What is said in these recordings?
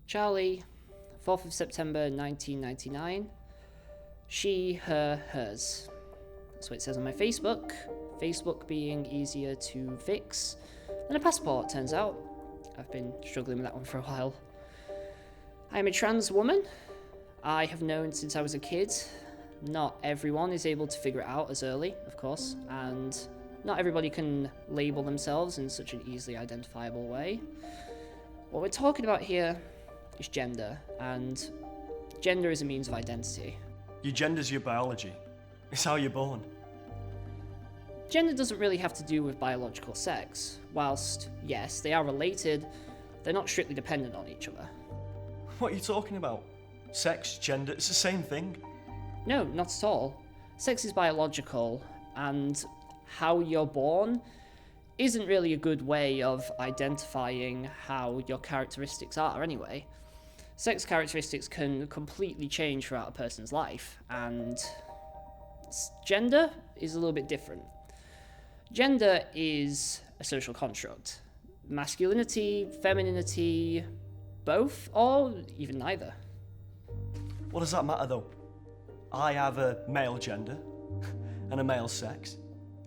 Charlie, 4th of September 1999. She, her, hers. That's what it says on my Facebook. Facebook being easier to fix than a passport, turns out. I've been struggling with that one for a while. I am a trans woman. I have known since I was a kid. Not everyone is able to figure it out as early, of course, and not everybody can label themselves in such an easily identifiable way. What we're talking about here is gender, and gender is a means of identity. Your gender's your biology. It's how you're born. Gender doesn't really have to do with biological sex. Whilst, yes, they are related, they're not strictly dependent on each other. What are you talking about? Sex, gender, it's the same thing. No, not at all. Sex is biological, and how you're born isn't really a good way of identifying how your characteristics are anyway. Sex characteristics can completely change throughout a person's life, and gender is a little bit different. Gender is a social construct. Masculinity, femininity, both, or even neither. What does that matter though? I have a male gender and a male sex.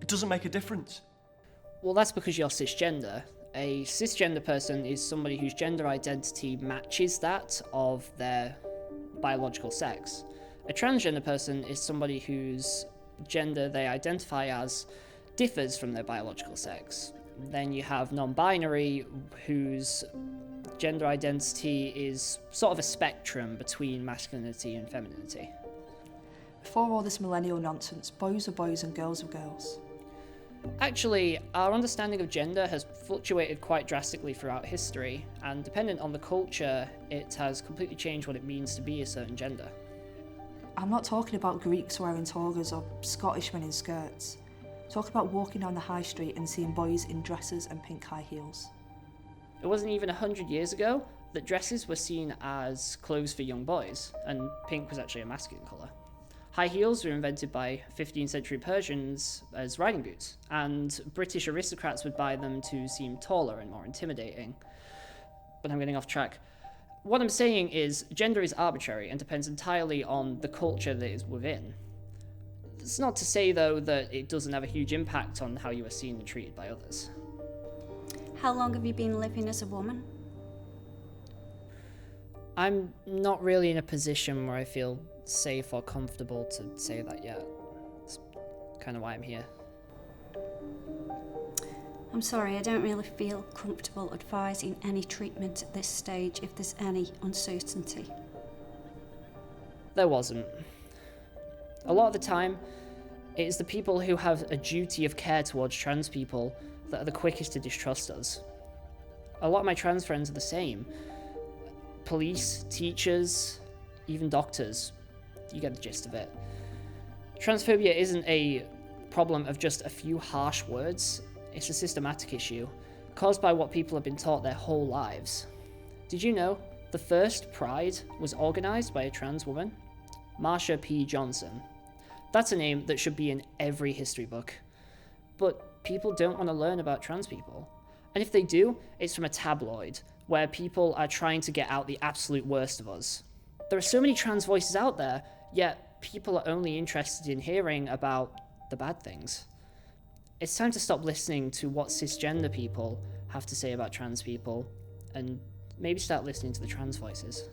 It doesn't make a difference. Well, that's because you're cisgender. A cisgender person is somebody whose gender identity matches that of their biological sex. A transgender person is somebody whose gender they identify as differs from their biological sex. Then you have non-binary, whose gender identity is sort of a spectrum between masculinity and femininity. Before all this millennial nonsense, boys were boys and girls were girls. Actually, our understanding of gender has fluctuated quite drastically throughout history, and dependent on the culture, it has completely changed what it means to be a certain gender. I'm not talking about Greeks wearing togas or Scottishmen in skirts. I'm talking about walking down the high street and seeing boys in dresses and pink high heels. It wasn't even 100 years ago that dresses were seen as clothes for young boys, and pink was actually a masculine colour. High heels were invented by 15th century Persians as riding boots, and British aristocrats would buy them to seem taller and more intimidating. But I'm getting off track. What I'm saying is, gender is arbitrary and depends entirely on the culture that is within. It's not to say, though, that it doesn't have a huge impact on how you are seen and treated by others. How long have you been living as a woman? I'm not really in a position where I feel safe or comfortable to say that yet. That's kind of why I'm here. I'm sorry, I don't really feel comfortable advising any treatment at this stage if there's any uncertainty. There wasn't. A lot of the time, it is the people who have a duty of care towards trans people that are the quickest to distrust us. A lot of my trans friends are the same. Police, teachers, even doctors. You get the gist of it. Transphobia isn't a problem of just a few harsh words. It's a systematic issue, caused by what people have been taught their whole lives. Did you know the first Pride was organised by a trans woman? Marsha P. Johnson. That's a name that should be in every history book. But people don't want to learn about trans people. And if they do, it's from a tabloid, where people are trying to get out the absolute worst of us. There are so many trans voices out there, yet people are only interested in hearing about the bad things. It's time to stop listening to what cisgender people have to say about trans people, and maybe start listening to the trans voices.